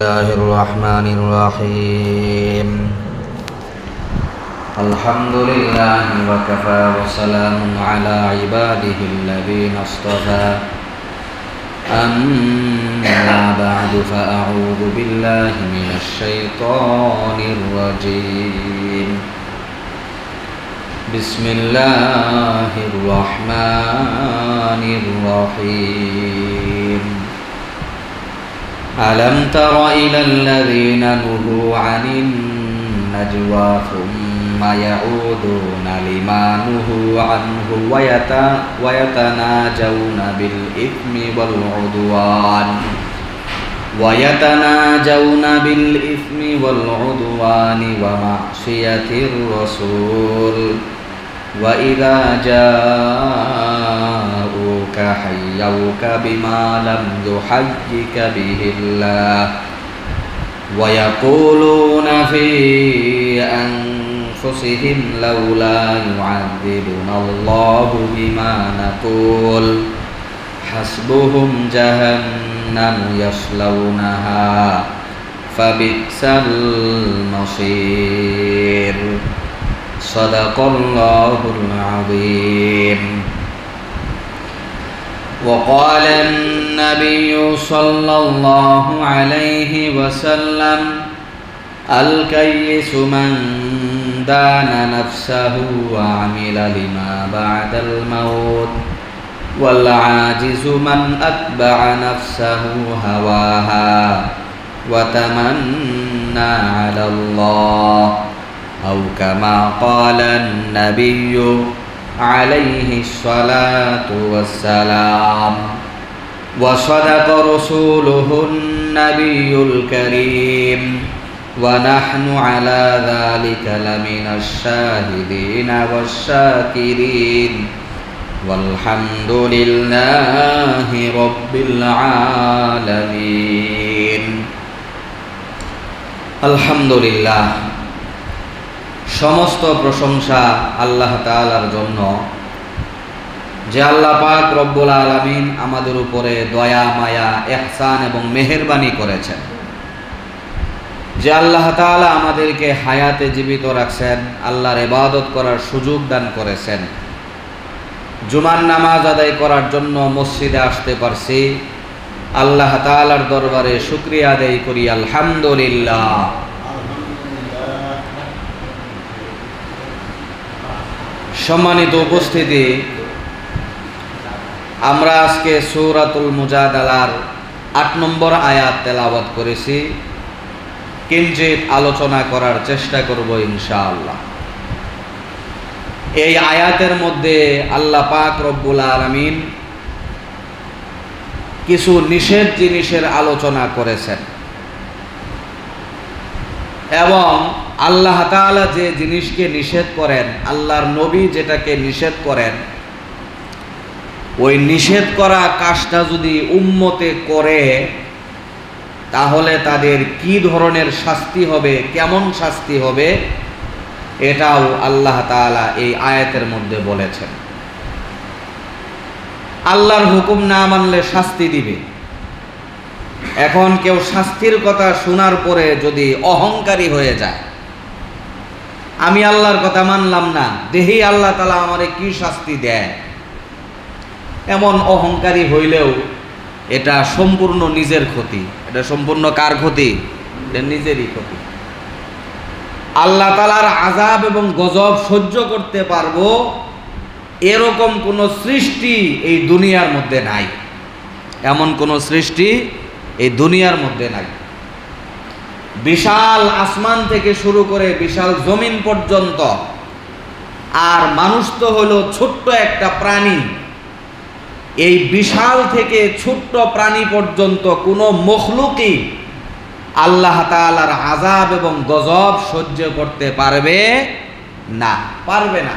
الله الرحمن الرحيم الحمد لله وكفى وسلام على عباده الذين اصطفى أما بعد فأعوذ بالله من الشيطان الرجيم بسم الله الرحمن الرحيم ألم تر إلى الذين نهوا عن النجوى ثم يعودون لما نهوا عنه ويتناجون بالإثم والعدوان ومعصية الرسول وإذا جاءوك حيوك بما لم يحيك به الله ويقولون في أنفسهم لولا يعذبنا الله بما نقول حسبهم جهنم يصلونها فبئس المصير صدق الله العظيم. وقال النبي صلى الله عليه وسلم الكيس من دان نفسه وعمل لما بعد الموت والعاجز من أتبع نفسه هواها وتمنى على الله أو كما قال النبي عليه الصلاة والسلام. وصدق رسوله النبي الكريم ونحن على ذلك لمن الشاهدين والشاكرين والحمد لله رب العالمين. الحمد لله, সমস্ত প্রশংসা আল্লাহ তাআলার জন্য যে আল্লাহ পাক রব্বুল আলামিন আমাদের উপরে দয়া মায়া ইহসান এবং মেহেরবানি করেছেন, যে আল্লাহ তাআলা আমাদেরকে হায়াতে জীবিত রাখছেন, আল্লাহর ইবাদত করার সুযোগ দান করেছেন, জুমার নামাজ আদায় করার জন্য মসজিদে আসতে পারছি। আল্লাহ তাআলার দরবারে শুকরিয়া আদায় করি আলহামদুলিল্লাহ। সম্মানিত উপস্থিতি, আমরা আজকে সূরাতুল মুজাদালার ৮ নম্বর আয়াত তেলাওয়াত করেছি। কিঞ্চিত আলোচনা করার চেষ্টা করব ইনশাআল্লাহ। এই আয়াতের মধ্যে আল্লাহ পাক রব্বুল আলামিন কিছু নিষেধ জিনিসের আলোচনা করেছেন এবং আল্লাহ তাআলা যে জিনিসকে নিষেধ করেন, আল্লাহর নবী যেটাকে নিষেধ করেন, ওই নিষেধ করা কাজটা যদি উম্মতে করে তাহলে তাদের কি ধরনের শাস্তি হবে, কেমন শাস্তি হবে, এটাও আল্লাহ তাআলা এই আয়াতের মধ্যে বলেছেন। আল্লাহর হুকুম না মানলে শাস্তি দিবে। এখন কেউ শাস্তির কথা শোনার পরে যদি অহংকারী হয়ে যায়, আমি আল্লাহর কথা মানলাম না, দেখি আল্লাহ তাআলা আমারে কি শাস্তি দেয়, এমন অহংকারী হইলেও এটা সম্পূর্ণ নিজের ক্ষতি। এটা সম্পূর্ণ কার ক্ষতি? এটা নিজেরই ক্ষতি। আল্লাহ তাআলার আযাব এবং গজব সহ্য করতে পারবো এরকম কোন সৃষ্টি এই দুনিয়ার মধ্যে নাই। এমন কোন সৃষ্টি এই দুনিয়ার মধ্যে নাই। বিশাল আসমান থেকে শুরু করে বিশাল জমিন পর্যন্ত, আর মানুষ তো হলো ছোট্ট একটা প্রাণী। এই বিশাল থেকে ছোট্ট প্রাণী পর্যন্ত কোনো মখলুকই আল্লাহ তাআলার আযাব এবং গজব সহ্য করতে পারবে না, পারবে না,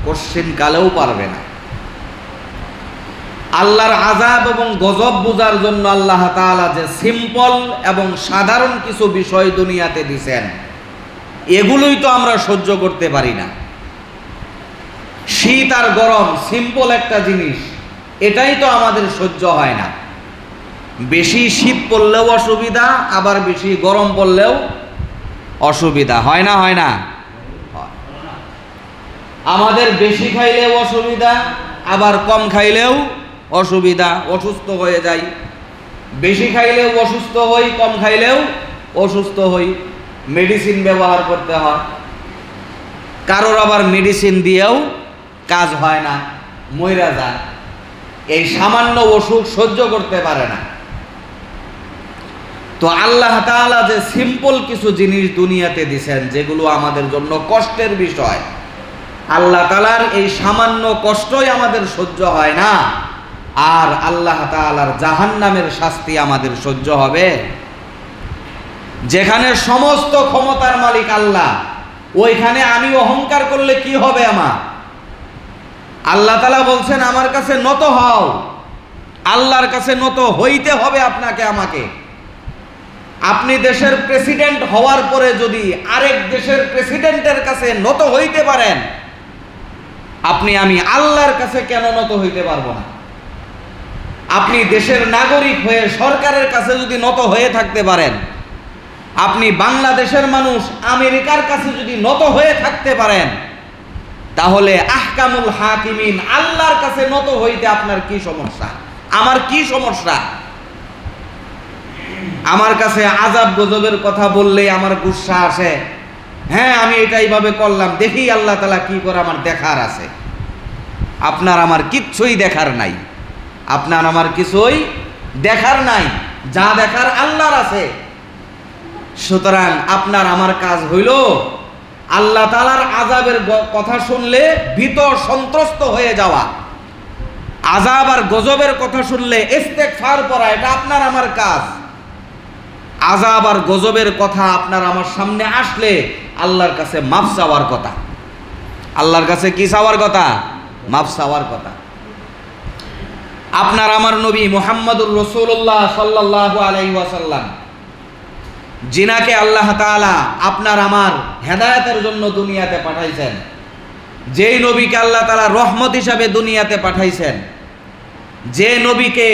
কোশ্চিন কালেও পারবে না। আল্লাহর আযাব এবং গজব বোঝার জন্য আল্লাহ তাআলা যে সিম্পল এবং সাধারণ কিছু বিষয় দুনিয়াতে দিয়েছেন, এগুলোই তো আমরা সহ্য করতে পারি না। শীত আর গরম সিম্পল একটা জিনিস, এটাই তো আমাদের সহ্য হয় না। বেশি শীত পড়লেও অসুবিধা, আবার বেশি গরম পড়লেও অসুবিধা, হয় না? হয় না? আমাদের বেশি খাইলেও অসুবিধা, আবার কম খাইলেও অসুবিধা, অসুস্থ হয়ে যাই। বেশি খাইলেও অসুস্থ হই, কম খাইলেও অসুস্থ হই, মেডিসিন ব্যবহার করতে হয়। কারোর আবার মেডিসিন দিয়েও কাজ হয় না, মইরা যায়, এই সামান্য অসুখ সহ্য করতে পারে না। তো আল্লাহ তাআলা যে সিম্পল কিছু জিনিস দুনিয়াতে দিছেন, যেগুলো আমাদের জন্য কষ্টের বিষয়, আল্লাহ তাআলার এই সামান্য কষ্টই আমাদের সহ্য হয় না, আর আল্লাহ তাআলার জাহান্নামের শাস্তি আমাদের সহ্য হবে? যেখানে সমস্ত ক্ষমতার মালিক আল্লাহ, ওইখানে আমি অহংকার করলে কি হবে আমার? আল্লাহ তাআলা বলছেন আমার কাছে নত হও, আল্লাহর কাছে নত হইতে হবে আপনাকে আমাকে। আপনি দেশের প্রেসিডেন্ট হওয়ার পরে যদি আরেক দেশের প্রেসিডেন্টের কাছে নত হইতে পারেন, আমি আল্লাহর কাছে কেন নত হইতে পারবো না? আপনি দেশের নাগরিক হয়ে সরকারের কাছে যদি নত হয়ে থাকতে পারেন, আপনি বাংলাদেশের মানুষ আমেরিকার কাছে যদি নত হয়ে থাকতে পারেন, তাহলে আহকামুল হাকিমিন আল্লাহর কাছে নত হইতে আপনার কি সমস্যা? আমার কি সমস্যা? আমার কাছে আযাব গজবের কথা বললেই আমার গুসা আসে। হ্যাঁ, আমি এটা এইভাবে করলাম, দেখি আল্লাহ তাআলা কি করে, আমার দেখার আছে। আপনার আমার কিচ্ছুই দেখার নাই, আপনার আমার কিছুই দেখার নাই, যা দেখার আল্লাহর আছে। সুতরাং আপনার আমার কাজ হইল আল্লাহ তাআলার আযাবের কথা শুনলে ভীত সন্ত্রস্ত হয়ে যাওয়া, আযাব আর গজবের কথা শুনলে ইস্তেগফার করা, এটা আপনার আমার কাজ। আযাব আর গজবের কথা আপনার আমার সামনে আসলে আল্লাহর কাছে মাফ চাওয়ার কথা। আল্লাহর কাছে কি চাওয়ার কথা? মাফ চাওয়ার কথা। আপনার আমার নবী মুহাম্মদুর রাসূলুল্লাহ সাল্লাল্লাহু আলাইহি ওয়াসাল্লাম, যিনাকে আল্লাহ তাআলা আপনার আমার হেদায়েতের জন্য দুনিয়াতে পাঠাইছেন, যেই নবীকে আল্লাহ তাআলা রহমত হিসাবে দুনিয়াতে পাঠাইছেন, যে নবীকে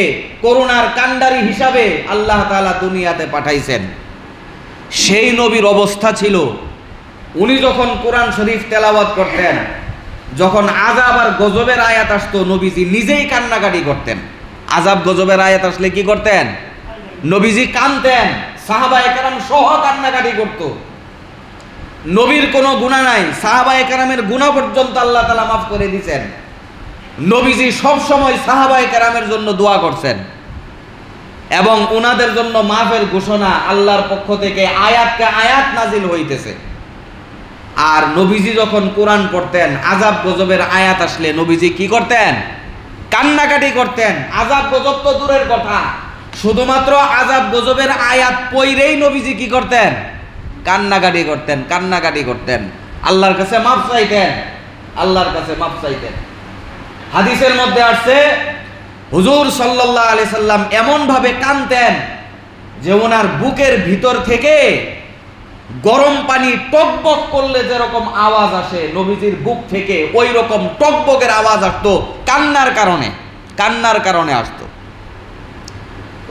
করুণার কান্ডারি হিসাবে আল্লাহ তাআলা দুনিয়াতে পাঠাইছেন, সেই নবীর অবস্থা ছিল, উনি যখন কোরআন শরীফ তেলাওয়াত করতেন, যখন আযাব আর গজবের আয়াত আসতো, নবীজি নিজেই কান্নাকাটি করতেন। আযাব গজবের আয়াত আসলে কি করতেন? নবীজি কাঁদতেন, সাহাবায়ে কেরাম সহ কান্নাকাটি করত। নবীর কোনো গুনাহ নাই, সাহাবায়ে কেরামের গুনাহ পর্যন্ত আল্লাহ তাআলা মাফ করে দিয়েছেন। নবীজি সব সময় সাহাবায়ে কেরামের জন্য দোয়া করছেন, এবং ওনাদের জন্য মাফের ঘোষণা আল্লাহর পক্ষ থেকে আয়াতকে আয়াত নাজিল হইতেছে। আর নবীজি যখন কোরআন পড়তেন, আযাব গজবের আয়াত আসলে নবীজি কি করতেন? কান্নাকাটি করতেন। আযাব গজব তো দূরের কথা, শুধুমাত্র আযাব গজবের আয়াত পড়লেই নবীজি কি করতেন? কান্নাকাটি করতেন, কান্নাকাটি করতেন, আল্লাহর কাছে মাফ চাইতেন, আল্লাহর কাছে মাফ চাইতেন। হাদিসের মধ্যে আসছে হুজুর সাল্লাল্লাহু আলাইহি সাল্লাম এমন ভাবে কাঁদতেন যে ওনার বুকের ভিতর থেকে গরম পানি টকবক করলে যেরকম আওয়াজ আসে, নবীজির বুক থেকে ওই রকম টকবকের আওয়াজ আসতো, কান্নার কারণে, কান্নার কারণে আসতো।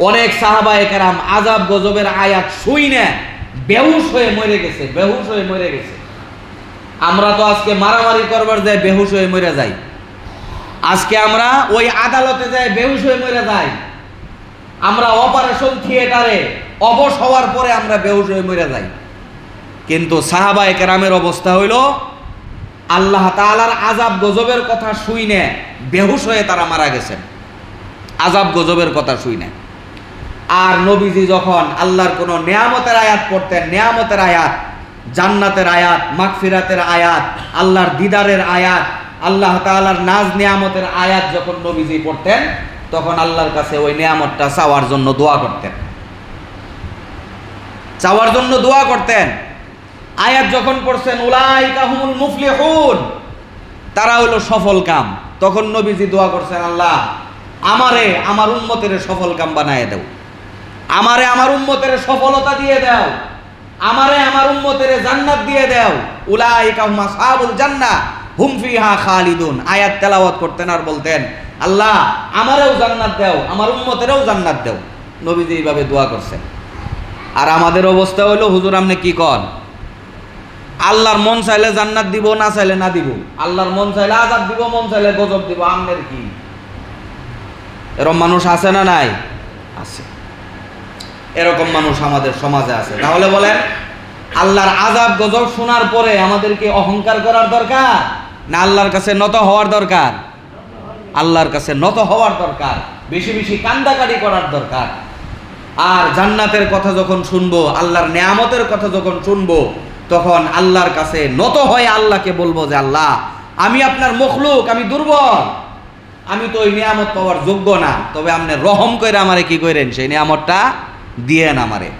অনেক সাহাবায়ে কেরাম আযাব গজবের আয়াত শুইনে বেহুশ হয়ে মরে গেছে, বেহুশ হয়ে মরে গেছে। আমরা তো আজকে মারামারি করবার যায় বেহুশ হয়ে মরে যাই, আজকে আমরা ওই আদালতে যাই বেহুশ হয়ে মরে যাই, আমরা অপারেশন থিয়েটারে অবশ হওয়ার পরে আমরা বেহুশ হয়ে মরে যাই। কিন্তু সাহাবায়ে কেরামের অবস্থা হইল আল্লাহ তাআলার আযাব গজবের কথা শুইনে বেহুশ হয়ে তারা মারা গেছেন, আযাব গজবের কথা শুইনে। আর নবীজি যখন আল্লাহর কোনো নেয়ামতের আয়াত পড়তেন, নেয়ামতের আয়াত, জান্নাতের আয়াত, মাগফিরাতের আয়াত, আল্লাহর দিদারের আয়াত, আল্লাহ তাআলার নাজ নিয়ামতের আয়াত যখন নবীজি পড়তেন, তখন আল্লাহর কাছে ওই নিয়ামতটা চাওয়ার জন্য দোয়া করতেন, চাওয়ার জন্য দোয়া করতেন। আয়াত যখন পড়ছেন উলাইকা হুমুল মুফলিহুন, তারা হলো সফল কাম, তখন নবীজি দোয়া করছেন, আল্লাহ আমারে আমার উম্মতের সফল কাম বানায় দাও, আমারে আমার উম্মতের সফলতা দিয়ে দাও, আমারে আমার উম্মতের জান্নাত দিয়ে দাও। উলাইকা হুম আসহাবুল জান্নাহ হুম ফিহা খালিদুন। আয়াত তেলাওয়াত করতেন আর বলতেন, আল্লাহ আমারেও জান্নাত দাও, আমার উম্মতেরও জান্নাত দাও। নবীজি এইভাবে দোয়া করছেন। আর আমাদের অবস্থা হলো, হুজুর আপনি কি কন, আল্লাহর মন চাইলে জান্নাত দিব, না চাইলে না দিব, আল্লাহর মন চাইলে আযাব দিব, মন চাইলে গজব দিব, আমনের কি? এরকম মানুষ আছে না নাই? আছে। এরকম মানুষ আমাদের সমাজে আছে। তাহলে বলেন, আল্লাহর আযাব গজব শোনার পরে আমাদেরকে অহংকার করার দরকার না আল্লাহর কাছে নত হওয়ার দরকার? আল্লাহর কাছে নত হওয়ার দরকার, বেশি বেশি কান্দাকাটি করার দরকার। আর জান্নাতের কথা যখন শুনবো, আল্লাহর নেয়ামতের কথা যখন শুনবো, তখন আল্লাহর কাছে নত হয়ে আল্লাহকে বলবো যে আল্লাহ, আমি আপনার মখলুক, আমি দুর্বল, আমি তো ওই নিয়ামত পাওয়ার যোগ্য না, তবে আপনি রহম করে আমারে কি করেন, সেই নিয়ামতটা দিয়েন আমারে।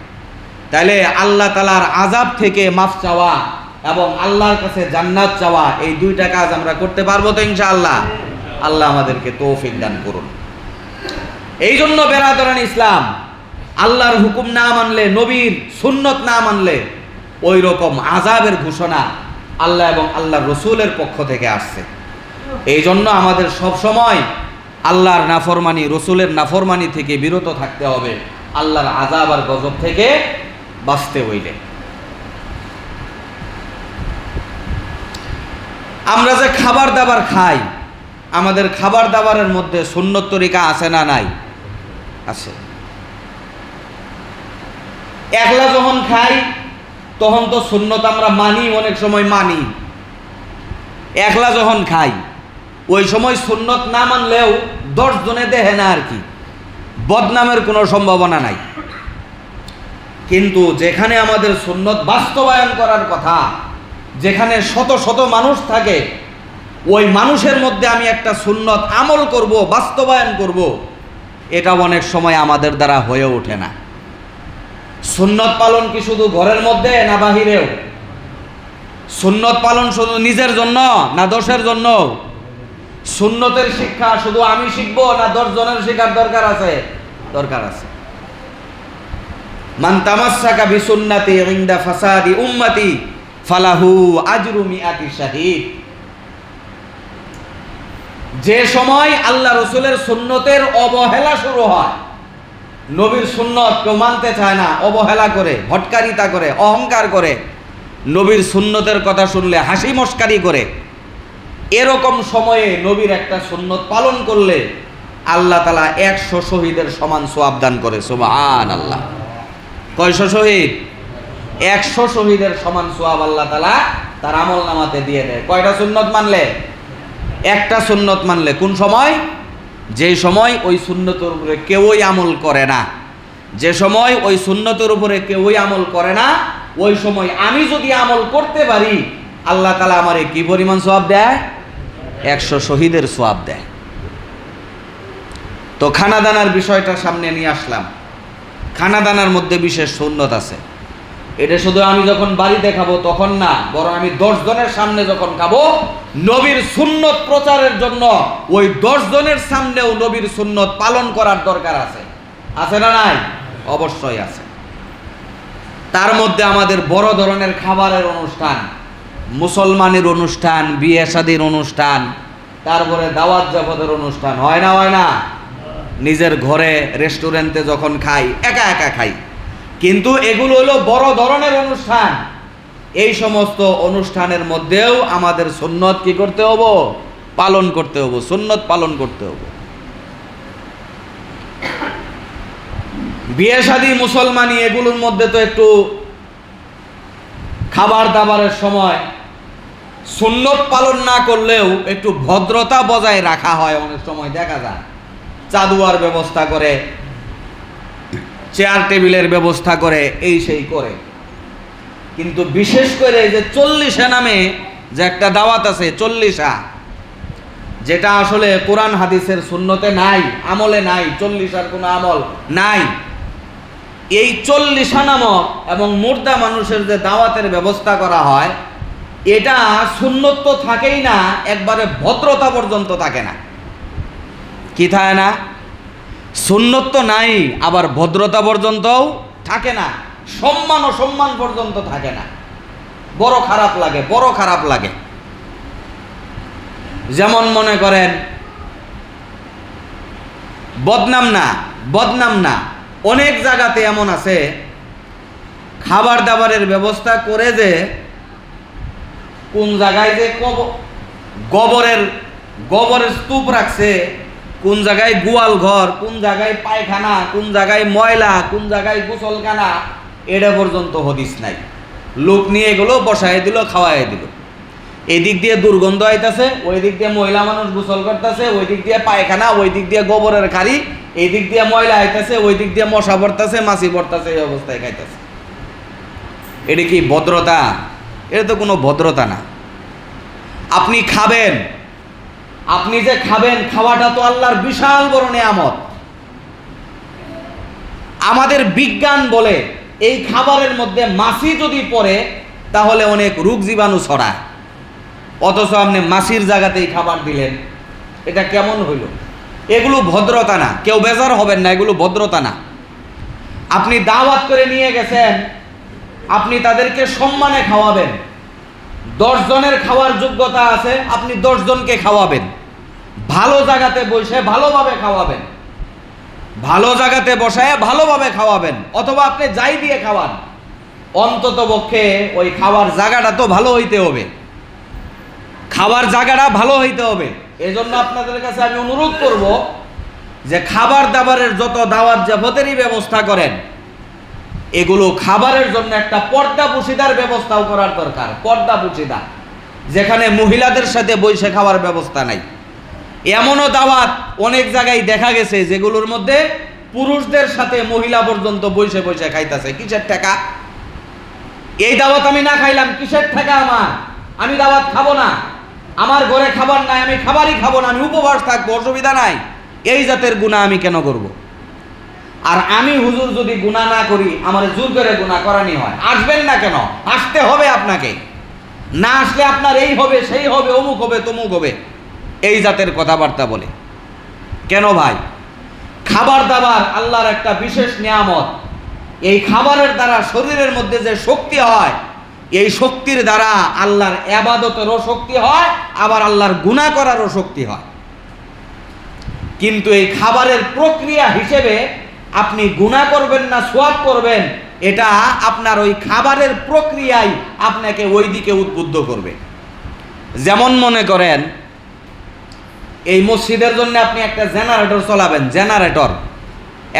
তাহলে আল্লাহ তাআলার আযাব থেকে মাফ চাওয়া এবং আল্লাহর কাছে জান্নাত চাওয়া, এই দুইটা কাজ আমরা করতে পারবো তো ইনশাআল্লাহ? আল্লাহ আমাদেরকে তৌফিক দান করুন। এই জন্য বেরাদরান ইসলাম, আল্লাহর হুকুম না মানলে, নবীর সুন্নত না মানলে ওই রকম আযাবের ঘোষণা আল্লাহ এবং আল্লাহর রসুলের পক্ষ থেকে আসছে। এই জন্য আমাদের সব সময় আল্লাহর নাফরমানি, রসুলের নাফরমানি থেকে বিরত থাকতে হবে, আল্লাহর আযাব আর গজব থেকে বাঁচতে হইলে। আমরা যে খাবার দাবার খাই, আমাদের খাবার দাবারের মধ্যে সুন্নত তরিকা আছে না নাই? আছে। একলা যখন খাই তখন তো সুন্নত আমরা মানি, অনেক সময় মানি। একলা যখন খাই ওই সময় সুন্নত না মানলেও 10 জনে দেখে না আর কি, বদনামের কোনো সম্ভাবনা নাই। কিন্তু যেখানে আমাদের সুন্নত বাস্তবায়ন করার কথা, যেখানে শত শত মানুষ থাকে, ওই মানুষের মধ্যে আমি একটা সুন্নত আমল করব, বাস্তবায়ন করব, এটা অনেক সময় আমাদের দ্বারা হয়ে ওঠে না। সুন্নত পালন কি শুধু ঘরের মধ্যে না বাহিরেও? সুন্নত পালন শুধু নিজের জন্য না 10-এর জন্য? সুন্নতের শিক্ষা শুধু আমি শিখবো না 10 জনের শেখার দরকার আছে? দরকার আছে। মান তামাসসাকা বিসুন্নতি ইনদা ফাসাদি উম্মতি ফালাহু আজরু মিআতি শাহীদ। যে সময় আল্লাহ রসুলের সুন্নতের অবহেলা শুরু হয়, নবীর সুন্নত কেউ মানতে চায় না, অবহেলা করে, হটকারিতা করে, অহংকার করে, নবীর সুন্নতের কথা শুনলে হাসি মস্কারি করে, এরকম সময়ে নবীর একটা সুন্নত পালন করলে আল্লাহ তাআলা 100 শহীদের সমান সওয়াব দান করে। সুবহানাল্লাহ। কয়শো শহীদ? 100 শহীদের সমান সওয়াব আল্লাহ তাআলা তার আমলনামাতে দিয়ে দেয়। কয়টা সুন্নত মানলে? একটা সুন্নত মানলে। কোন সময়? যে সময় ওই সুন্নতের উপরে কেউই আমল করে না। যে সময় ওই সুন্নতের উপরে কেউই আমল করে না, ওই সময় আমি যদি আমল করতে পারি, আল্লাহ তাআলা আমারে কি পরিমাণ সওয়াব দেয়? 100 শহীদের সওয়াব দেয়। তো খানা দানার বিষয়টা সামনে নিয়ে আসলাম। খানা দানার মধ্যে বিশেষ সুন্নত আছে। এটা শুধু আমি যখন বাড়িতে খাবো তখন না, বরং আমি 10 জনের সামনে যখন খাবো, নবীর সুন্নত প্রচারের জন্য ওই 10 জনের সামনেও নবীর সুন্নত পালন করার দরকার আছে। আছে না নাই? অবশ্যই আছে। তার মধ্যে আমাদের বড় ধরনের খাবারের অনুষ্ঠান, মুসলমানের অনুষ্ঠান, বিয়ে শাদীর অনুষ্ঠান, তারপরে দাওয়াত জাফতের অনুষ্ঠান হয় না? হয় না? নিজের ঘরে রেস্টুরেন্টে যখন খাই, একা একা খাই, কিন্তু এগুলো হলো বড় ধরনের অনুষ্ঠান। এই সমস্ত অনুষ্ঠানের মধ্যেও আমাদের সুন্নত কি করতে হবে? পালন করতে হবে। সুন্নত পালন করতে হবে। বিয়ে শাদী, মুসলমানি, এগুলোর মধ্যে তো একটু খাবার দাবারের সময় সুন্নত পালন না করলেও একটু ভদ্রতা বজায় রাখা হয়। অনেক সময় দেখা যায় চাদুয়ার ব্যবস্থা করে, চেয়ার টেবিলের ব্যবস্থা করে, এই সেই করে। কিন্তু বিশেষ করে যে 40 নামে যে একটা দাওয়াত আছে, 40, যেটা আসলে কোরআন হাদিসের সুন্নতে নাই, আমলে নাই, 40 কোনো আমল নাই। এই 40 নামক এবং মুর্দা মানুষের যে দাওয়াতের ব্যবস্থা করা হয়, এটা সুন্নত তো থাকেই না, একবারে ভদ্রতা পর্যন্ত থাকে না। কি থাকে না? সুন্নত তো নাই, আবার ভদ্রতা পর্যন্তও থাকে না, সম্মান পর্যন্ত থাকে না। বড় খারাপ লাগে, বড় খারাপ লাগে। যেমন মনে করেন, বদনাম না, অনেক জায়গাতে এমন আছে খাবার দাবারের ব্যবস্থা করে যে কোন জায়গায় যে গোবরের স্তূপ রাখছে, কোন জায়গায় গোয়াল ঘর, কোন জায়গায় পায়খানা, কোন জায়গায় ময়লা, কোন জায়গায় গোসলখানা, এটা পর্যন্ত হদিস নাই। লোক নিয়ে গেলো, বসায় দিল, খাওয়াই দিল। এই দিক দিয়ে দুর্গন্ধ আইতাছে, ওই দিক দিয়ে মহিলা মানুষ গোসল করতেছে, ওই দিক দিয়ে পায়খানা, ওই দিক দিয়ে গোবরের খাড়ি, এই দিক দিয়ে ময়লা আইতাছে, ওই দিক দিয়ে মশা পড়তেছে, মাছি পড়তেছে, এই অবস্থায় খাইতেছে। এটা কি ভদ্রতা? এটা তো কোনো ভদ্রতা না। আপনি খাবেন, আপনি যে খাবেন, খাওয়াটা তো আল্লাহর বিশাল বড় নিয়ামত। আমাদের বিজ্ঞান বলে এই খাবারের মধ্যে মাছি যদি পড়ে তাহলে অনেক রোগ জীবাণু ছড়ায়, অথচ আপনি মাছির জায়গাতেই খাবার দিলেন। এটা কেমন হইল? এগুলো ভদ্রতা না, কেউ বেজার হবেন না, এগুলো ভদ্রতা না। আপনি দাওয়াত করে নিয়ে গেছেন, আপনি তাদেরকে সম্মানে খাওয়াবেন। 10 জনের খাওয়ার যোগ্যতা আছে, আপনি 10 জনকে খাওয়াবেন। ভালো জায়গাতে বসে ভালোভাবে খাওয়াবেন, ভালো জায়গাতে বসায় ভালোভাবে খাওয়াবেন, অথবা আপনি যাই দিয়ে খাওয়ান, অন্তত পক্ষে ওই খাওয়ার জায়গাটা তো ভালো হইতে হবে, খাওয়ার জায়গাটা ভালো হইতে হবে। এজন্য আপনাদের কাছে আমি অনুরোধ করব যে খাবার দাবারের যত দাওয়াত জাফতেরই ব্যবস্থা করেন, এগুলো খাবারের জন্য একটা পর্দা পুশিদার ব্যবস্থাও করার দরকার। পর্দা পুশিদা, যেখানে মহিলাদের সাথে বসে খাওয়ার ব্যবস্থা নাই। এমনও দাওয়াত অনেক জায়গায় দেখা গেছে যেগুলোর মধ্যে পুরুষদের সাথে মহিলা পর্যন্ত বসে বসে খাইতেছে। কিসের টাকা? এই দাওয়াত আমি না খাইলাম, কিসের টাকা আমার? আমি দাওয়াত খাবো না, আমার ঘরে খাবার নাই, আমি খাবারই খাবো না, আমি উপবাস থাকবো, অসুবিধা নাই। এই জাতের গুনাহ আমি কেন করব? আর আমি হুজুর যদি গুনাহ না করি, আমার জোর করে গুনাহ করানি হয়। আসবেন না কেন? আসতে হবে আপনাকে। না আসলে আপনার এই হবে, সেই হবে, অমুক হবে, তমুক হবে, এই জাতের কথাবার্তা বলে কেন ভাই? খাবার দাবার আল্লাহর একটা বিশেষ নিয়ামত। এই খাবারের দ্বারা শরীরের মধ্যে যে শক্তি হয়, এই শক্তির দ্বারা আল্লাহর ইবাদতেরও শক্তি হয়, আবার আল্লাহর গুনাহ করারও শক্তি হয়। কিন্তু এই খাবারের প্রক্রিয়া হিসেবে আপনি গুনাহ করবেন না সওয়াব করবেন, এটা আপনার ওই খাবারের প্রক্রিয়াই আপনাকে ওই দিকে উদ্বুদ্ধ করবে। যেমন মনে করেন এই মসজিদের জন্য আপনি একটা জেনারেটর চলাবেন,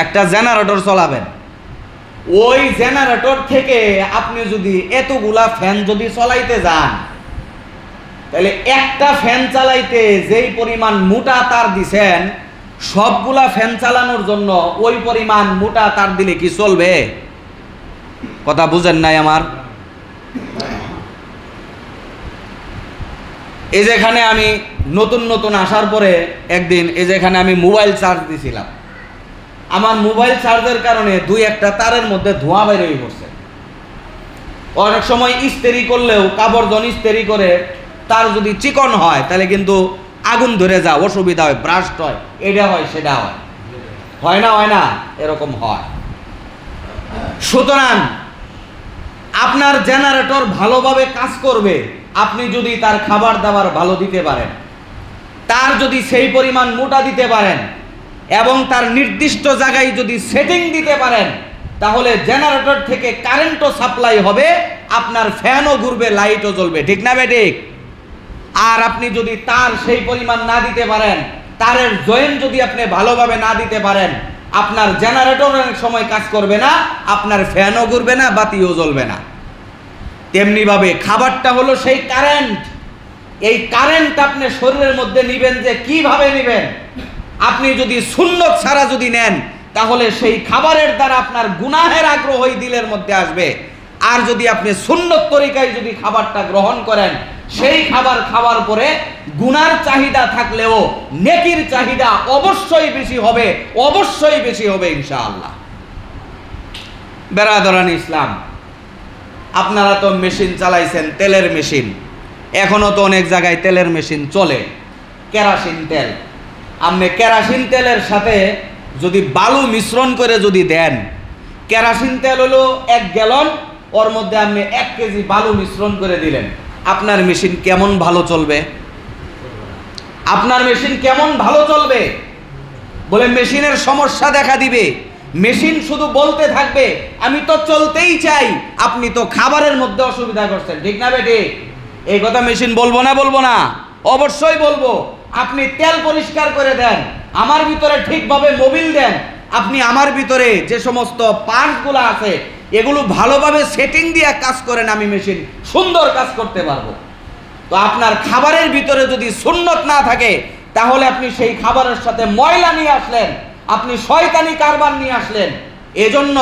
একটা জেনারেটর চলাবেন। ওই জেনারেটর থেকে আপনি যদি এতগুলা ফ্যান যদি চলাইতে যান, তাহলে একটা ফ্যান চালাইতে যেই পরিমাণ মোটা তার দিছেন, সবগুলা ফ্যান চালানোর জন্য ওই পরিমাণ মোটা তার দিলে কি চলবে? কথা বুঝেন নাই আমার? এই যেখানে আমি নতুন আসার পরে একদিন এই যেখানে আমি মোবাইল চার্জ দিছিলাম, আমার মোবাইল চার্জের কারণে 2-1টা তারের মধ্যে ধোঁয়া বের হয়ে পড়ছে। অনেক সময় ইস্ত্রি করলেও, কাপড় জন ইস্ত্রি করে তার যদি চিকন হয় তাহলে কিন্তু আগুন ধরে যায়, অসুবিধা হয়, ব্রাস্ট হয়, এটা হয় সেটা হয়, হয় না এরকম হয়। সুতরাং আপনার জেনারেটর ভালোভাবে কাজ করবে আপনি যদি তার খাবার দাবার ভালো দিতে পারেন, তার যদি সেই পরিমাণ মোটা দিতে পারেন এবং তার নির্দিষ্ট জায়গায় যদি সেটিং দিতে পারেন, তাহলে জেনারেটর থেকে কারেন্টও সাপ্লাই হবে, আপনার ফ্যানও ঘুরবে, লাইটও জ্বলবে। ঠিক না বেঠিক? আর আপনি যদি তার সেই পরিমাণ না দিতে পারেন, তারের জয়েন্ট যদি আপনি ভালোভাবে না দিতে পারেন, আপনার জেনারেটর অনেক সময় কাজ করবে না, আপনার ফ্যানও ঘুরবে না, বাতিও জ্বলবে না। তেমনিভাবে খাবারটা হলো সেই কারেন্ট। এই কারেন্ট আপনি শরীরের মধ্যে নিবেন, যে কিভাবে নিবেন? আপনি যদি সুন্নত ছাড়া যদি নেন, তাহলে সেই খাবারের দ্বারা আপনার গুনাহের আগ্রহই দিলের মধ্যে আসবে। আর যদি আপনি সুন্নত তরিকায় যদি খাবারটা গ্রহণ করেন, সেই খাবার খাওয়ার পরে গুনার চাহিদা থাকলেও নেকির চাহিদা অবশ্যই বেশি হবে ইনশাআল্লাহ। বেরাদরান ইসলাম, আপনারা তো মেশিন চালাইছেন, তেলের মেশিন, এখনো তো অনেক জায়গায় তেলের মেশিন চলে, কেরোসিন তেল। আপনি কেরোসিন তেলের সাথে যদি বালু মিশ্রণ করে যদি দেন, কেরোসিন তেল হলো 1 গ্যালন, ওর মধ্যে আপনি 1 কেজি বালু মিশ্রণ করে দিলেন, আপনার মেশিন কেমন ভালো চলবে? আপনার মেশিন কেমন ভালো চলবে? বলে মেশিনের সমস্যা দেখা দিবে, মেশিন শুধু বলতে থাকবে আমি তো চলতেই চাই, আপনি তো খাবারের মধ্যে অসুবিধা করছেন, ঠিক না বেটি? এই কথা মেশিন বলবো না? বলবো না? অবশ্যই বলবো। আপনি তেল পরিষ্কার করে দেন, আমার ভিতরে ঠিকভাবে মোবিল দেন, আপনি আমার ভিতরে যে সমস্ত পার্টসগুলো আছে এগুলো ভালোভাবে সেটিং দিয়ে কাজ করেন, আমি মেশিন সুন্দর কাজ করতে পারবো। তো আপনার খাবারের ভিতরে যদি সুন্নত না থাকে তাহলে আপনি সেই খাবারের সাথে ময়লা নিয়ে আসলেন, আপনি শয়তানি কারবার নিয়ে আসলেন। এজন্য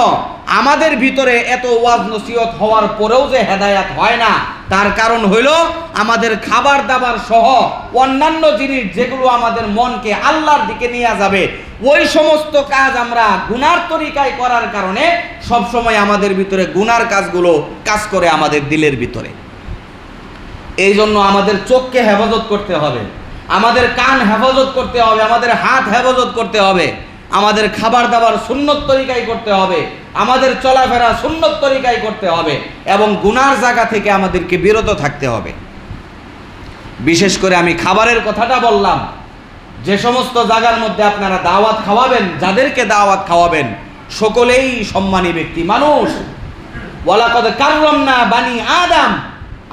আমাদের ভিতরে এত ওয়াজ নসিহত হওয়ার পরেও যে হেদায়াত হয় না, তার কারণ হইল আমাদের খাবার দাবার সহ অন্যান্য জিনিস যেগুলো আমাদের মনকে আল্লাহর দিকে নিয়ে যাবে, ওই সমস্ত কাজ আমরা গুনার তরিকায় করার কারণে সব সময় আমাদের ভিতরে গুনার কাজগুলো কাজ করে আমাদের দিলের ভিতরে। এই জন্য আমাদের চোখকে হেফাজত করতে হবে, আমাদের কান হেফাজত করতে হবে, আমাদের হাত হেফাজত করতে হবে, আমাদের খাবার দাবার সুন্নত তরিকায় করতে হবে, আমাদের চলাফেরা সুন্নত তরিকায় করতে হবে এবং গুনার জায়গা থেকে আমাদেরকে বিরত থাকতে হবে। বিশেষ করে আমি খাবারের কথাটা বললাম, যে সমস্ত জায়গার মধ্যে আপনারা দাওয়াত খাওয়াবেন, যাদেরকে দাওয়াত খাওয়াবেন সকলেই সম্মানী ব্যক্তি মানুষ। ওয়ালাকাদ কাররামনা বানি আদম,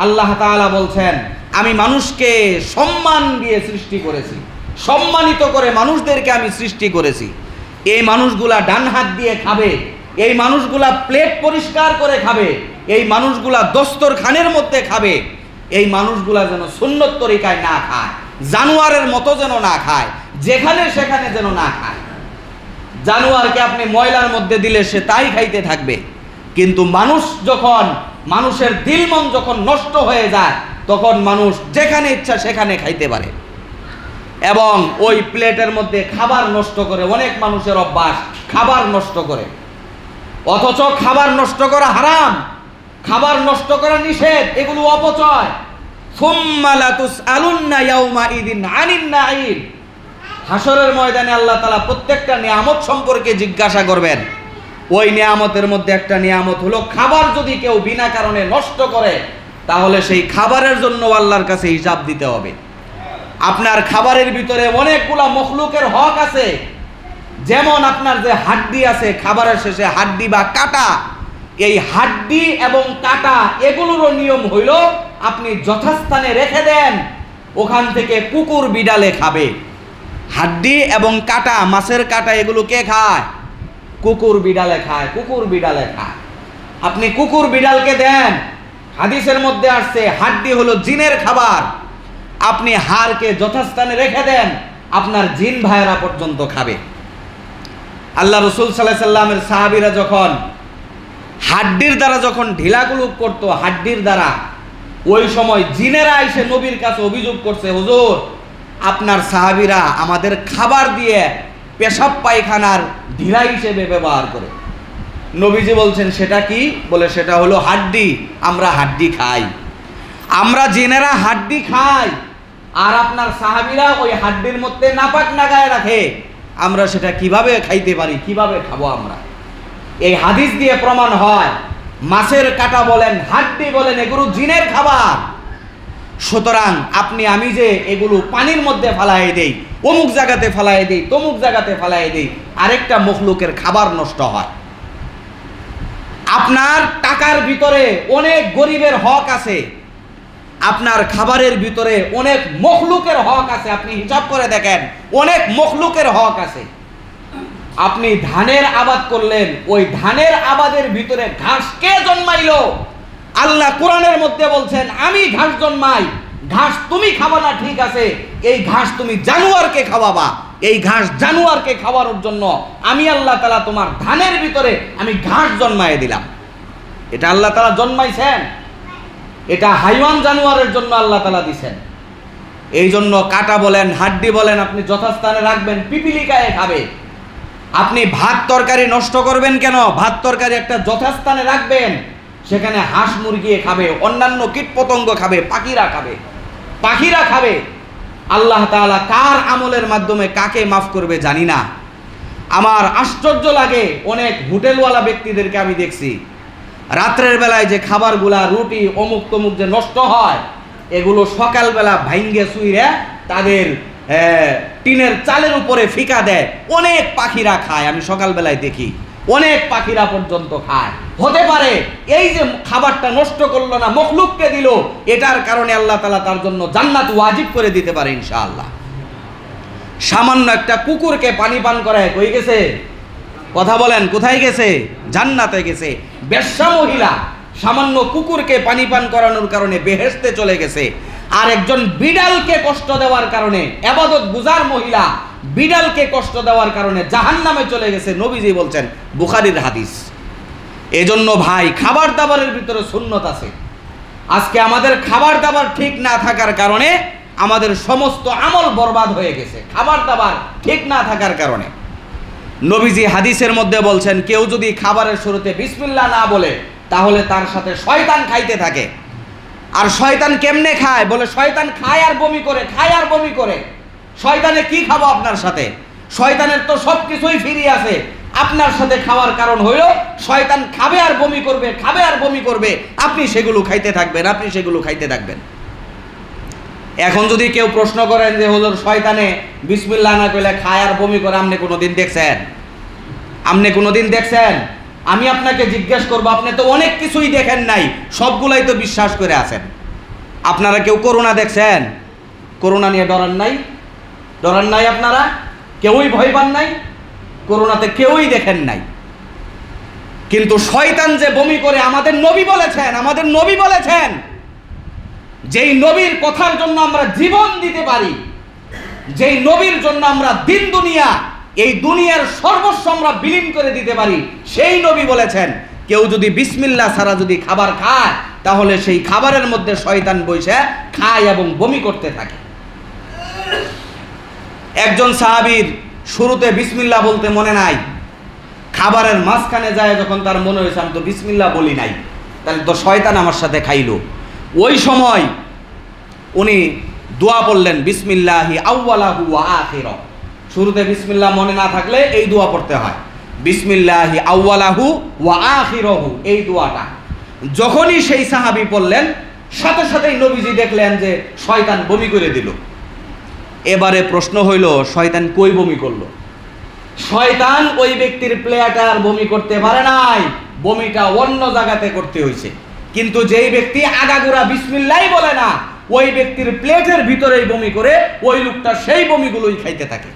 আল্লাহ তাআলা বলছেন আমি মানুষকে সম্মান দিয়ে সৃষ্টি করেছি, সম্মানিত করে মানুষদেরকে আমি সৃষ্টি করেছি। এই মানুষগুলা ডান হাত দিয়ে খাবে, এই মানুষগুলা প্লেট পরিষ্কার করে খাবে, এই মানুষগুলা দস্তরখানের মধ্যে খাবে, এই মানুষগুলা যেন সুন্নত তরিকায় না খায়, জানোয়ারের মতো যেন না খায়, যেখানে সেখানে যেন না খায়। জানোয়ারকে আপনি ময়লার মধ্যে দিলে সে তাই খাইতে থাকবে, কিন্তু মানুষ যখন, মানুষের দিল মন যখন নষ্ট হয়ে যায় তখন মানুষ যেখানে ইচ্ছা সেখানে খাইতে পারে এবং ওই প্লেটের মধ্যে খাবার নষ্ট করে। অনেক মানুষের অভ্যাস খাবার নষ্ট করে, অথচ খাবার নষ্ট করা হারাম, খাবার নষ্ট করা নিষেধ, এগুলো অপচয়। সুম্মা লাতুসআলুন্না ইয়াউমাইদিন আনিন নাঈম, হাসরের ময়দানে আল্লাহ তাআলা প্রত্যেকটা নিয়ামত সম্পর্কে জিজ্ঞাসা করবেন। ওই নিয়ামতের মধ্যে একটা নিয়ামত হলো খাবার যদি কেউ বিনা কারণে নষ্ট করে তাহলে সেই খাবারের জন্য আল্লাহর কাছে হিসাব দিতে হবে। আপনার খাবারের ভিতরে অনেকগুলা মখলুকের হক আছে, যেমন আপনার যে হাড্ডি আছে, খাবারের শেষে হাড্ডি বা কাটা, এই হাড্ডি এবং কাটা এগুলোরও নিয়ম হইল আপনি যথাস্থানে রেখে দেন, ওখান থেকে কুকুর বিড়ালে খাবে। হাড্ডি এবং কাটা, মাছের কাটা, এগুলো কে খায়? কুকুর বিড়ালে খায়, কুকুর বিড়ালে খায়। আপনি কুকুর বিড়ালকে দেন, হাদিসের মধ্যে আসছে হাড্ডি হলো জিনের খাবার, আপনি হাড়কে যথাস্থানে রেখে দেন, আপনার জিন ভাইয়েরা পর্যন্ত খাবে। আল্লাহ রসুল সাল্লাল্লাহু আলাইহি সাল্লামের সাহাবীরা যখন হাড্ডির দ্বারা যখন ঢিলাগুলো করতো, হাড্ডির দ্বারা, ওই সময় জিনেরা এসে নবীর কাছে অভিযোগ করছে, হুজুর আপনার সাহাবীরা আমাদের খাবার দিয়ে পেশাব পায়খানার ঢিলা হিসেবে ব্যবহার করে। নবীজি বলছেন সেটা কি? বলে সেটা হলো হাড্ডি, আমরা হাড্ডি খাই, আমরা জিনেরা হাড্ডি খাই, আর আপনার সাহাবীরা ওই হাড্ডির মধ্যে নাপাক নাগায় রাখে, আমরা সেটা কিভাবে খাইতে পারি, কিভাবে খাবো আমরা? এই হাদিস দিয়ে প্রমাণ হয় মাছের কাটা বলেন, হাড্ডি বলেন, এগুলো জিনের খাবার। সুতরাং আপনি আমি যে এগুলো পানির মধ্যে ফালাই দেই, অমুক জায়গাতে ফালাই দেই, তমুক জায়গাতে ফালাই দেই, আরেকটা মখলুকের খাবার নষ্ট হয়। আপনার টাকার ভিতরে অনেক গরিবের হক আছে, আপনার খাবারের ভিতরে অনেক মখলুকের হক আছে, আপনি হিসাব করে দেখেন অনেক মখলুকের হক আছে। আপনি ধানের আবাদ করলেন, ওই ধানের আবাদের ভিতরে ঘাস কে জন্মাইলো? আল্লাহ কোরআনের মধ্যে বলছেন আমি ঘাস জন্মাই, ঘাস তুমি খাবা না, ঠিক আছে, এই ঘাস তুমি জানোয়ারকে খাওয়াবা, এই ঘাস জানোয়ারকে খাওয়ানোর জন্য আমি আল্লাহ তাআলা তোমার ধানের ভিতরে আমি ঘাস জন্মায় দিলাম। এটা আল্লাহ তাআলা জন্মাইছেন, এটা হাইওয়ান জানোয়ারের জন্য আল্লাহ তাআলা দিছেন। এই জন্য কাটা বলেন, হাড্ডি বলেন, আপনি যথাস্থানে রাখবেন, পিপিলিকায় খাবে। আপনি ভাত তরকারি নষ্ট করবেন কেন? ভাত তরকারি একটা যথাস্থানে রাখবেন, সেখানে হাঁস মুরগি খাবে, অন্যান্য কীটপতঙ্গ খাবে, পাখিরা খাবে, পাখিরা খাবে। আল্লাহ তাআলা কার আমলের মাধ্যমে কাকে মাফ করবে জানি না। আমার আশ্চর্য লাগে, অনেক হোটেলওয়ালা ব্যক্তিদেরকে আমি দেখছি রাত্রের বেলায় যে খাবারগুলা, রুটি অমুক তমুক যে নষ্ট হয়, এগুলো সকালবেলা ভাঙ্গে চুইরে তাদের টিনের চালের উপরে ফিকা দেয়, অনেক পাখিরা খায়, আমি সকালবেলায় দেখি। অনেক পাখিরা পর্যন্ত খায়। হতে পারে এই যে খাবারটা নষ্ট করলো না, মখলুককে দিল, এটার কারণে আল্লাহ তাআলা তার জন্য জান্নাত ওয়াজিব করে দিতে পারে ইনশাআল্লাহ। সামান্য একটা কুকুরকে পানি পান করায় কই গেছে? কথা বলেন, কোথায় গেছে? জান্নাতে গেছে। বেশ্যা মহিলা সামান্য কুকুরকে পানি পান করানোর কারণে বেহেশতে চলে গেছে। আর একজন বিড়ালকে কষ্ট দেওয়ার কারণে, ইবাদত গুজার মহিলা বিড়ালকে কষ্ট দেওয়ার কারণে জাহান্নামে চলে গেছে, নবীজি বলছেন, বুখারীর হাদিস। এজন্য ভাই, খাবার দাবারের ভিতরে সুন্নত আছে। আজকে আমাদের খাবার দাবার ঠিক না থাকার কারণে আমাদের সমস্ত আমল বরবাদ হয়ে গেছে, খাবার দাবার ঠিক না থাকার কারণে। নবীজি হাদিসের মধ্যে বলছেন, কেউ যদি খাবারের শুরুতে বিসমিল্লাহ না বলে তাহলে তার সাথে শয়তান খাইতে থাকে। আর শয়তান কেমনে খায়? বলে শয়তান খায় আর বমি করে, খায় আর বমি করে। শয়তানে কি খাবো আপনার সাথে? শয়তানের তো সব কিছুই ফ্রি আছে। আপনার সাথে খাওয়ার কারণ হইল শয়তান খাবে আর বমি করবে, খাবে আর বমি করবে, আপনি সেগুলো খাইতে থাকবেন, আপনি সেগুলো খাইতে থাকবেন। এখন যদি কেউ প্রশ্ন করেন যে হুজুর শয়তানে বিসমিল্লাহ না কইলে খায় আর বমি করে, আপনি কোনোদিন দেখছেন? আপনি কোনোদিন দেখছেন? আমি আপনাকে জিজ্ঞেস করবো, আপনি তো অনেক কিছুই দেখেন নাই, সবগুলাই তো বিশ্বাস করে আছেন। আপনারা কেউ করোনা দেখছেন? করোনা নিয়ে ডরান নাই? ডরান নাই আপনারা? কেউই ভয় পান নাই? করোনাতে কেউই দেখেন নাই। কিন্তু শয়তান যে বমি করে, আমাদের নবী বলেছেন, আমাদের নবী বলেছেন, যেই নবীর কথার জন্য আমরা জীবন দিতে পারি, যেই নবীর জন্য আমরা দিন দুনিয়া, এই দুনিয়ার সর্বস্ব আমরা বিলীন করে দিতে পারি, সেই নবী বলেছেন, কেউ যদি বিসমিল্লাহ ছাড়া যদি খাবার খায় তাহলে সেই খাবারের মধ্যে শয়তান বসে খায় এবং বমি করতে থাকে। একজন সাহাবীর শুরুতে বিসমিল্লাহ বলতে মনে নাই, খাবারের মাঝখানে যায় যখন তার মনে হয়েছে আমি তো বিসমিল্লাহ বলি নাই, তাহলে তো শয়তান আমার সাথে খাইলো। ওই সময় উনি দোয়া পড়লেন, বিসমিল্লাহি আউওয়ালাহু ওয়া আখিরাহু। শুরুতে বিসমিল্লাহ মনে না থাকলে এই দোয়া পড়তে হয়, বিসমিল্লাহি আউওয়ালাহু ওয়া আখিরাহু, এই দোয়াটা। যখনই সেই সাহাবী পড়লেন, সাথে সাথেই নবীজি দেখলেন যে শয়তান বমি করে দিল। এবারে প্রশ্ন হইল, শয়তান কই বমি করলো? শয়তান ওই ব্যক্তির প্লেটে আর বমি করতে পারে নাই, বমিটা অন্য জায়গাতে করতে হয়েছে। কিন্তু যেই ব্যক্তি আগাগোড়া বিসমিল্লাহই বলে না, ওই ব্যক্তির প্লেটের ভিতরেই বমি করে, ওই লোকটা সেই বমিগুলোই খাইতে থাকে।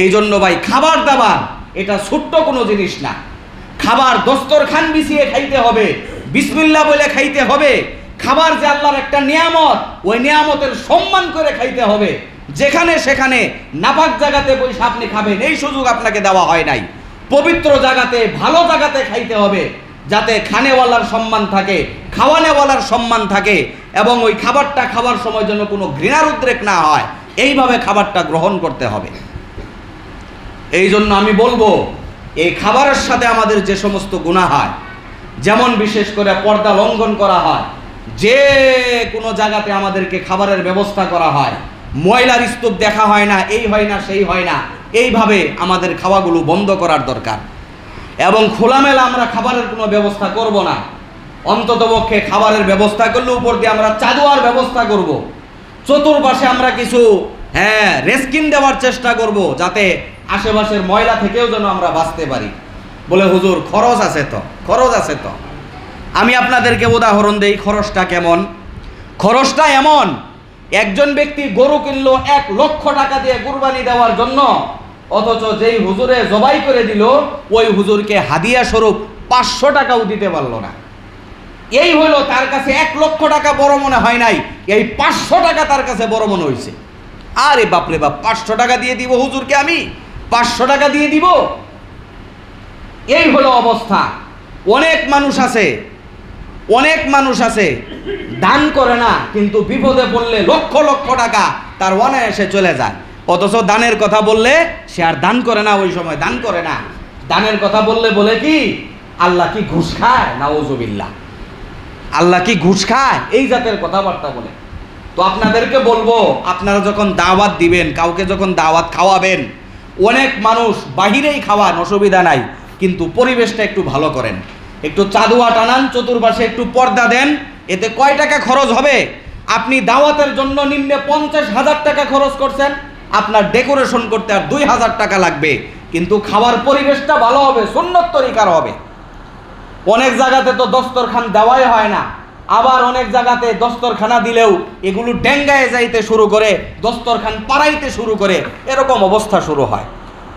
এই জন্য ভাই, খাবার দাবার এটা ছোট্ট কোনো জিনিস না। খাবার দস্তরখান বিছিয়ে খাইতে হবে, বিসমিল্লাহ বলে খাইতে হবে। খাবার যে আল্লাহর একটা নিয়ামত, ওই নিয়ামতের সম্মান করে খাইতে হবে। যেখানে সেখানে নাপাক জায়গাতে বসে আপনি খাবেন, এই সুযোগ আপনাকে দেওয়া হয় নাই। পবিত্র জায়গাতে, ভালো জায়গাতে খাইতে হবে, যাতে খানেওয়ালার সম্মান থাকে, খাওয়ানেওয়ালার সম্মান থাকে, এবং ওই খাবারটা খাওয়ার সময় যেন কোনো ঘৃণার উদ্রেক না হয়, এইভাবে খাবারটা গ্রহণ করতে হবে। এই জন্য আমি বলবো, এই খাবারের সাথে আমাদের যে সমস্ত গুনাহ হয়, যেমন বিশেষ করে পর্দা লঙ্ঘন করা হয়, যে কোনো জায়গাতে আমাদেরকে খাবারের ব্যবস্থা করা হয়, ময়লার স্তূপ দেখা হয় না, এই হয় না, সেই হয় না, এইভাবে আমাদের খাওয়াগুলো বন্ধ করার দরকার। এবং খোলামেলা আমরা খাবারের কোনো ব্যবস্থা করব না। অন্ততপক্ষে খাবারের ব্যবস্থা করলে উপর দিয়ে আমরা চাদুয়ার ব্যবস্থা করব। চতুর্পাশে আমরা কিছু রেস্কিন দেওয়ার চেষ্টা করব, যাতে আশেপাশের ময়লা থেকেও যেন আমরা বাঁচতে পারি। বলে হুজুর খরচ আছে তো, খরচ আছে তো। আমি আপনাদেরকে উদাহরণ দেই, খরচটা কেমন। খরচটা এমন, একজন ব্যক্তি গরু কিনলো 1 লক্ষ টাকা দিয়ে কুরবানি দেওয়ার জন্য, অথচ যেই হুজুরে জবাই করে দিল, ওই হুজুরকে হাদিয়া স্বরূপ 500 টাকাও দিতে পারলো না। এই হলো তার কাছে 1 লক্ষ টাকা বড় মনে হয় নাই, এই 500 টাকা তার কাছে বড় মনে হয়েছে। আরে বাপরে বাপ, 500 টাকা দিয়ে দিব হুজুরকে, আমি 500 টাকা দিয়ে দিব? এই হলো অবস্থা। অনেক মানুষ আছে দান করে না, কিন্তু বিপদে পড়লে লক্ষ লক্ষ টাকা তার অনায়াসে চলে যায়। অথচ দানের কথা বললে সে আর দান করে না, ওই সময় দান করে না। দানের কথা বললে বলে কি, আল্লাহ কি ঘুষ খায়? নাউজুবিল্লাহ, আল্লাহ কি ঘুষ খায়? এই জাতের কথাবার্তা বলে। তো আপনাদেরকে বলবো, আপনারা যখন দাওয়াত দিবেন, কাউকে যখন দাওয়াত খাওয়াবেন, অনেক মানুষ বাহিরেই খাওয়ান, অসুবিধা নাই, কিন্তু পরিবেশটা একটু ভালো করেন। একটু চাদুয়া টানান, চতুর্পাশে একটু পর্দা দেন। এতে কয় টাকা খরচ হবে? আপনি দাওয়াতের জন্য নিম্নে 50,000 টাকা খরচ করছেন, আপনার ডেকোরেশন করতে আর 2,000 টাকা লাগবে। কিন্তু খাওয়ার পরিবেশটা ভালো হবে, সুন্নত তরিকার হবে। অনেক জায়গাতে তো দস্তরখান দেওয়াই হয় না, আবার অনেক জায়গাতে দস্তরখানা দিলেও এগুলো ডেঙ্গায় যাইতে শুরু করে, দস্তরখান পাড়াইতে শুরু করে, এরকম অবস্থা শুরু হয়।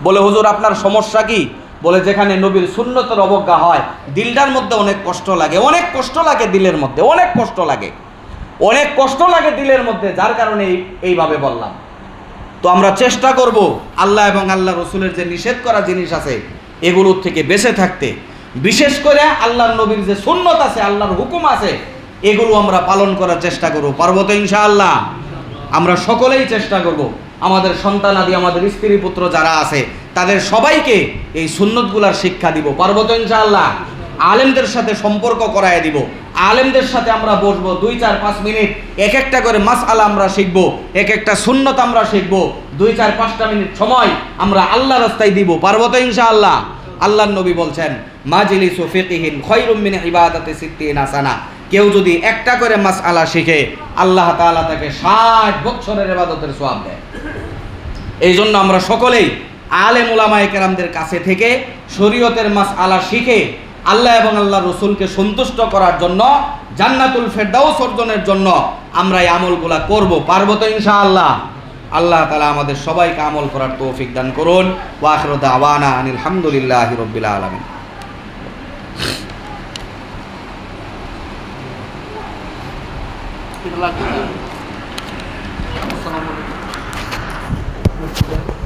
বলে হুজুর আপনার সমস্যা কি? বলে যেখানে নবীর সুন্নতের অবজ্ঞা হয় দিলটার মধ্যে অনেক কষ্ট লাগে, অনেক কষ্ট লাগে দিলের মধ্যে, অনেক কষ্ট লাগে, অনেক কষ্ট লাগে দিলের মধ্যে, যার কারণে এইভাবে বললাম। তো আমরা চেষ্টা করব আল্লাহ এবং আল্লাহ রসুলের যে নিষেধ করা জিনিস আছে এগুলোর থেকে বেঁচে থাকতে। বিশেষ করে আল্লাহর নবীর যে সুন্নত আছে, আল্লাহর হুকুম আছে, এগুলো আমরা পালন করার চেষ্টা করব। পারবো তো ইনশাআল্লাহ? আমরা সকলেই চেষ্টা করব। আমাদের সন্তানাদি, আমাদের স্ত্রী পুত্র যারা আছে তাদের সবাইকে এই সুন্নতগুলার শিক্ষা দিব। পারবো তো ইনশাআল্লাহ? আলেমদের সাথে সম্পর্ক করায় দিব, আলেমদের সাথে আমরা বসবো, 2-4-5 মিনিট এক একটা করে মাসআলা আমরা শিখবো, এক একটা সুন্নত আমরা শিখবো, 2-4-5টা মিনিট সময় আমরা আল্লাহ রাস্তায় দিব। পারবো তো ইনশাআল্লাহ? আল্লাহর নবী বলছেন মাজলিসু ফিকহিন খায়রুম মিন ইবাদাতি 60 সানা। কেউ যদি একটা করে মাসআলা শিখে আল্লাহ তাআলা তাকে 60 বছরের ইবাদতের সওয়াব দেয়। এই জন্য আমরা সকলেই আলেম উলামায়ে কেরামদের কাছে থেকে শরীয়তের মাসআলা শিখে আল্লাহ এবং আল্লাহ রসুলকে সন্তুষ্ট করার জন্য, জান্নাতুল ফেরদাউস অর্জনের জন্য আমরা এই আমলগুলা করব। পারবো তো ইনশাআল্লাহ? আল্লাহ তাআলা আমাদের সবাইকে আমল করার তৌফিক দান করুন। ওয়া আখিরু দাওয়ানা আনিল হামদুলিল্লাহি রাব্বিল আলামিন। আসসালামু আলাইকুম।